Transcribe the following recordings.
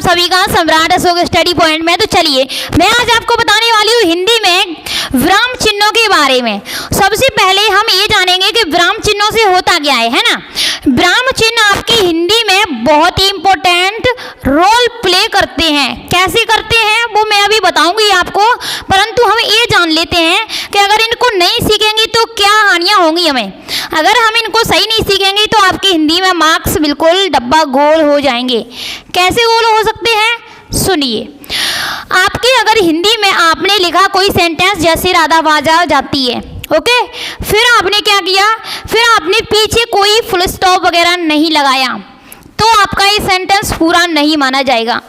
सभी का सम्राट अशोक स्टडी पॉइंट में। तो चलिए मैं आज आपको बताने वाली हूँ हिंदी में विराम चिन्हों के बारे में। सबसे पहले हम ये जानेंगे कि विराम चिन्हों से होता क्या है ना। विराम चिन्ह आपकी हिंदी में बहुत ही इंपॉर्टेंट रोल प्ले करते हैं। कैसे करते हैं वो मैं अभी बताऊंगी आपको, परंतु हम ये जान लेते हैं कि अगर इनको नहीं सीखेंगे तो क्या हानियां होंगी हमें। अगर हम इनको सही नहीं सीखेंगे तो आपके हिंदी में मार्क्स बिल्कुल डब्बा गोल हो जाएंगे। कैसे गोल हो सकते हैं सुनिए। आपके अगर हिंदी में आपने लिखा कोई सेंटेंस जैसे राधा बाजार जाती है, ओके, फिर आपने क्या किया, फिर आपने पीछे कोई फुल स्टॉप वगैरह नहीं लगाया तो आपका ये सेंटेंस पूरा नहीं माना जाएगा,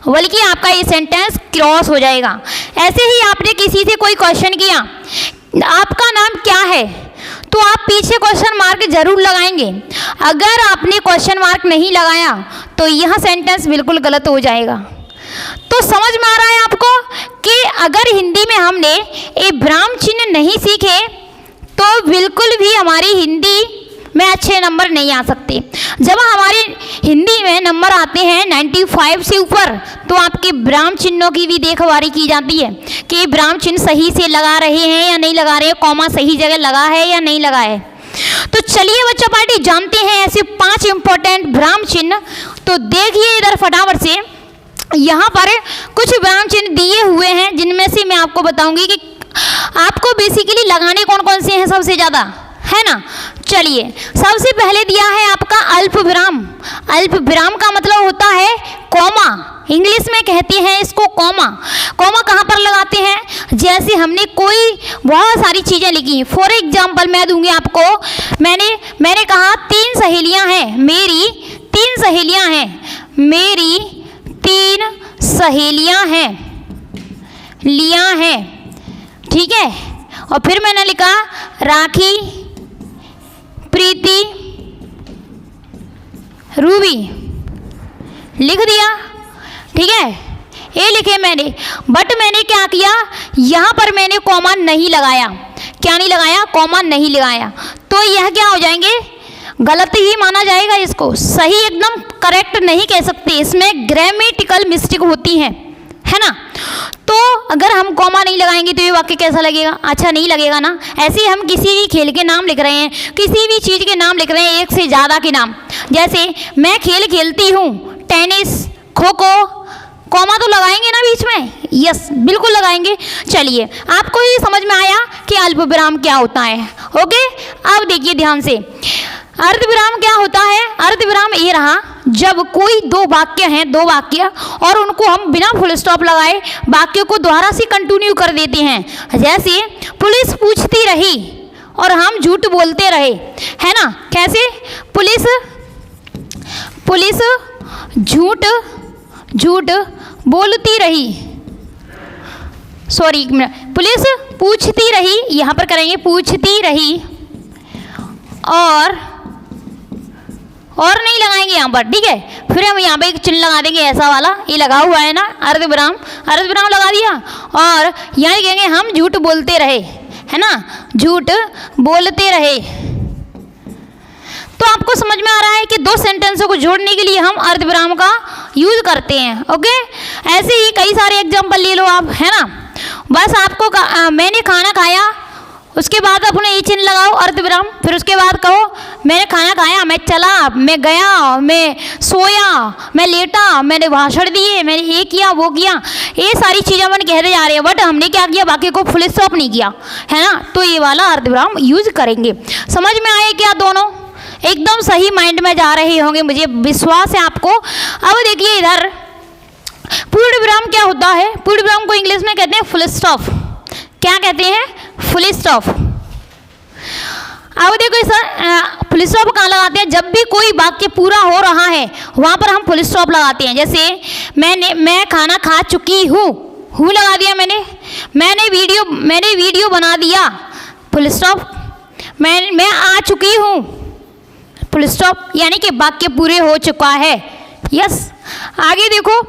बल्कि आपका ये सेंटेंस क्रॉस हो जाएगा। ऐसे ही आपने किसी से कोई क्वेश्चन किया, आपका नाम क्या है, तो आप पीछे क्वेश्चन मार्क जरूर लगाएंगे। अगर आपने क्वेश्चन मार्क नहीं लगाया तो यह सेंटेंस बिल्कुल गलत हो जाएगा। तो समझ में आ रहा है आपको कि अगर हिंदी में हमने ये विराम चिन्ह नहीं सीखे तो बिल्कुल भी हमारी हिंदी में अच्छे नंबर नहीं आ सकते। जब हमारे हिंदी में नंबर आते हैं 95 से ऊपर तो आपके विराम चिन्हों की भी देखभाली की जाती है कि विराम चिन्ह सही से लगा रहे हैं या नहीं लगा रहे हैं, कॉमा सही जगह लगा है या नहीं लगा है। तो चलिए बच्चा पार्टी जानते हैं ऐसे 5 इंपॉर्टेंट विराम चिन्ह। तो देखिए इधर फटाफट से, यहाँ पर कुछ विराम चिन्ह दिए हुए हैं जिनमें से मैं आपको बताऊंगी कि आपको बेसिकली लगाने कौन कौन से हैं सबसे ज़्यादा, है ना। चलिए सबसे पहले दिया है आपका अल्प विराम। अल्प विराम का मतलब होता है कॉमा, इंग्लिश में कहते हैं इसको कॉमा। कॉमा कहाँ पर लगाते हैं, जैसे हमने कोई बहुत सारी चीज़ें लिखी। फॉर एग्जाम्पल मैं दूंगी आपको, मैंने कहा 3 सहेलियाँ हैं, मेरी 3 सहेलियाँ हैं, मेरी 3 सहेलियाँ हैं, लिया हैं, ठीक है। और फिर मैंने लिखा राखी, प्रीति, रूबी, लिख दिया, ठीक है, ये लिखे मैंने। बट मैंने क्या किया, यहाँ पर मैंने कॉमा नहीं लगाया। क्या नहीं लगाया, कॉमा नहीं लगाया, तो यह क्या हो जाएंगे, गलत ही माना जाएगा। इसको सही एकदम करेक्ट नहीं कह सकते, इसमें ग्रामेटिकल मिस्टेक होती है ना। तो अगर हम कॉमा नहीं लगाएंगे तो ये वाक्य कैसा लगेगा, अच्छा नहीं लगेगा ना। ऐसे हम किसी भी खेल के नाम लिख रहे हैं, किसी भी चीज़ के नाम लिख रहे हैं, एक से ज़्यादा के नाम, जैसे मैं खेल खेलती हूँ, टेनिस, खो खो, कॉमा तो लगाएंगे ना बीच में, यस बिल्कुल लगाएंगे। चलिए आपको ये समझ में आया कि अल्प विराम क्या होता है, ओके। अब देखिए ध्यान से, अर्धविराम क्या होता है। अर्धविराम ये रहा जब कोई 2 वाक्य हैं, 2 वाक्य, और उनको हम बिना फुल स्टॉप लगाए वाक्य को दोबारा से कंटिन्यू कर देते हैं। जैसे पुलिस पूछती रही और हम झूठ बोलते रहे, है ना। कैसे, पुलिस झूठ बोलती रही, सॉरी पुलिस पूछती रही, यहाँ पर करेंगे पूछती रही, और नहीं लगाएंगे यहाँ पर, ठीक है। फिर हम यहाँ पे एक चिन्ह लगा देंगे ऐसा वाला, ये लगा हुआ है ना अर्धविराम, अर्धविराम लगा दिया, और यहाँ लिखेंगे हम झूठ बोलते रहे, है ना, झूठ बोलते रहे। तो आपको समझ में आ रहा है कि 2 सेंटेंसों को जोड़ने के लिए हम अर्धविराम का यूज करते हैं, ओके। ऐसे ही कई सारे एग्जाम्पल ले लो आप, है ना। बस आपको मैंने खाना खाया, उसके बाद अपने ये चिन्ह लगाओ अर्धविराम, फिर उसके बाद कहो मैंने खाना खाया, मैं चला, मैं गया, मैं सोया, मैं लेटा, मैंने भाषण दिए, मैंने ये किया वो किया, ये सारी चीज़ें अपन कहते जा रहे हैं, बट हमने क्या किया, बाकी को फुल स्टॉप नहीं किया, है ना। तो ये वाला अर्धविराम यूज करेंगे। समझ में आए क्या, दोनों एकदम सही माइंड में जा रहे होंगे, मुझे विश्वास है आपको। अब देखिए इधर पूर्ण विराम क्या होता है। पूर्ण विराम को इंग्लिश में कहते हैं फुल स्टॉप। क्या कहते हैं, फुल स्टॉप। अब देखो सर, फुल स्टॉप कहाँ लगाते हैं, जब भी कोई वाक्य पूरा हो रहा है वहाँ पर हम फुल स्टॉप लगाते हैं। जैसे मैं खाना खा चुकी हूँ, हूँ लगा दिया मैंने वीडियो बना दिया, फुल स्टॉप। मैं आ चुकी हूँ, फुल स्टॉप, यानी कि वाक्य पूरे हो चुका है, यस। आगे देखो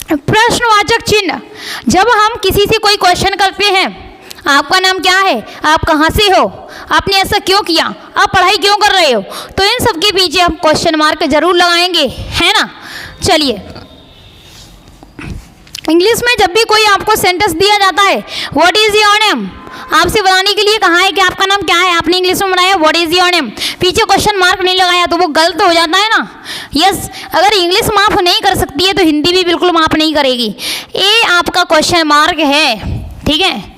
प्रश्नवाचक चिन्ह, जब हम किसी से कोई क्वेश्चन करते हैं, आपका नाम क्या है, आप कहाँ से हो, आपने ऐसा क्यों किया, आप पढ़ाई क्यों कर रहे हो, तो इन सब के पीछे हम क्वेश्चन मार्क जरूर लगाएंगे, है ना। चलिए, इंग्लिश में जब भी कोई आपको सेंटेंस दिया जाता है, व्हाट इज योर नेम, आपसे बताने के लिए कहा है कि आपका नाम क्या है, आपने इंग्लिश में बनाया व्हाट इज योर नेम, पीछे क्वेश्चन मार्क नहीं लगाया तो वो गलत हो जाता है ना। यस, अगर इंग्लिश माफ नहीं कर सकती है तो हिंदी भी बिल्कुल माफ नहीं करेगी। ये आपका क्वेश्चन मार्क है, ठीक है।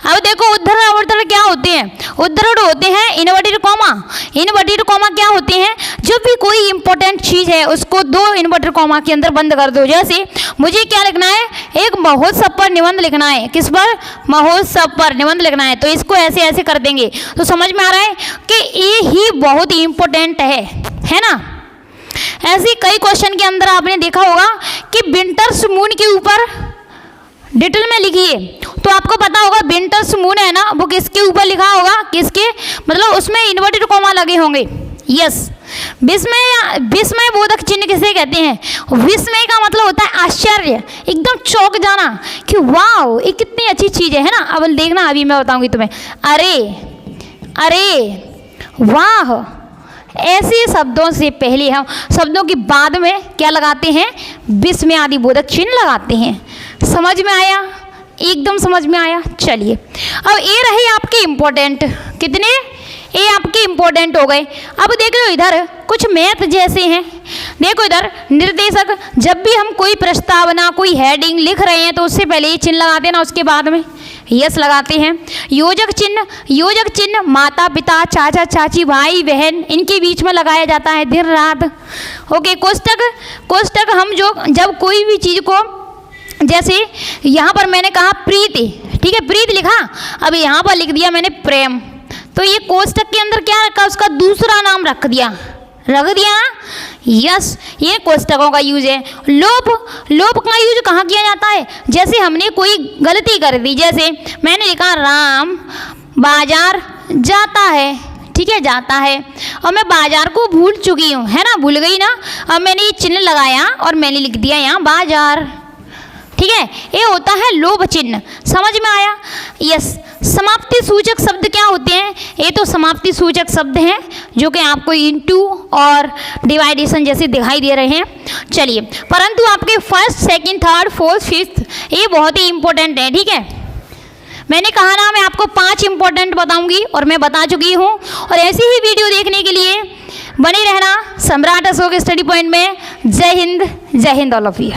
अब देखो उद्धरण अवतरण क्या होते हैं, उद्धरण होते हैं इनवर्टेड कॉमा। इनवर्टेड कॉमा क्या होते हैं, जब भी कोई इंपॉर्टेंट चीज़ है उसको दो इनवर्टेड कॉमा के अंदर बंद कर दो। जैसे मुझे क्या लिखना है, एक महोत्सव पर निबंध लिखना है, किस पर, महोत्सव पर निबंध लिखना है, तो इसको ऐसे ऐसे कर देंगे। तो समझ में आ रहा है कि ये ही बहुत ही इंपॉर्टेंट है ना। ऐसे कई क्वेश्चन के अंदर आपने देखा होगा कि विंटर्स मून के ऊपर डिटेल में लिखिए, तो आपको पता होगा विंटर्स मून है ना, वो किसके ऊपर लिखा होगा, किसके, मतलब उसमें इन्वर्टेड कॉमा लगे होंगे। यस, विस्मय बोधक चिन्ह किसे कहते हैं, विस्मय का मतलब होता है आश्चर्य, एकदम चौंक जाना कि वाओ ये कितनी अच्छी चीज़ है ना। अब देखना, अभी मैं बताऊंगी तुम्हें, अरे अरे वाह, ऐसे शब्दों से पहले हम शब्दों के बाद में क्या लगाते हैं, विस्मय आदि बोधक चिन्ह लगाते हैं। समझ में आया, एकदम समझ में आया। चलिए, अब ये रहे आपके इम्पोर्टेंट, कितने, ये आपके इम्पोर्टेंट हो गए। अब देख लो इधर कुछ मैथ जैसे हैं। देखो इधर निर्देशक, जब भी हम कोई प्रस्तावना, कोई हेडिंग लिख रहे हैं तो उससे पहले ये चिन्ह लगाते हैं ना, उसके बाद में यस लगाते हैं। योजक चिन्ह माता पिता, चाचा चाची, भाई बहन, इनके बीच में लगाया जाता है दिन रात। ओके, कोष्टक हम जब कोई भी चीज़ को, जैसे यहाँ पर मैंने कहा प्रीति, ठीक है, प्रीत लिखा, अब यहाँ पर लिख दिया मैंने प्रेम, तो ये कोष्टक के अंदर क्या रखा, उसका दूसरा नाम रख दिया ना। यस, ये कोष्टकों का यूज है। लोप का यूज कहाँ किया जाता है, जैसे हमने कोई गलती कर दी, जैसे मैंने लिखा राम बाजार जाता है, ठीक है, जाता है, और मैं बाजार को भूल चुकी हूँ, है ना, भूल गई ना। अब मैंने ये चिन्ह लगाया और मैंने लिख दिया यहाँ बाजार, ठीक है, ये होता है लोभ चिन्ह। समझ में आया। यस, समाप्ति सूचक शब्द क्या होते हैं, ये तो समाप्ति सूचक शब्द हैं जो कि आपको इनटू और डिवाइडेशन जैसे दिखाई दे रहे हैं। चलिए, परंतु आपके first, second, third, fourth, fifth ये बहुत ही इंपॉर्टेंट है, ठीक है। मैंने कहा ना, मैं आपको 5 इंपॉर्टेंट बताऊंगी और मैं बता चुकी हूँ, और ऐसी ही वीडियो देखने के लिए बने रहना सम्राट अशोक स्टडी पॉइंट में। जय हिंद ऑल ऑफ यू।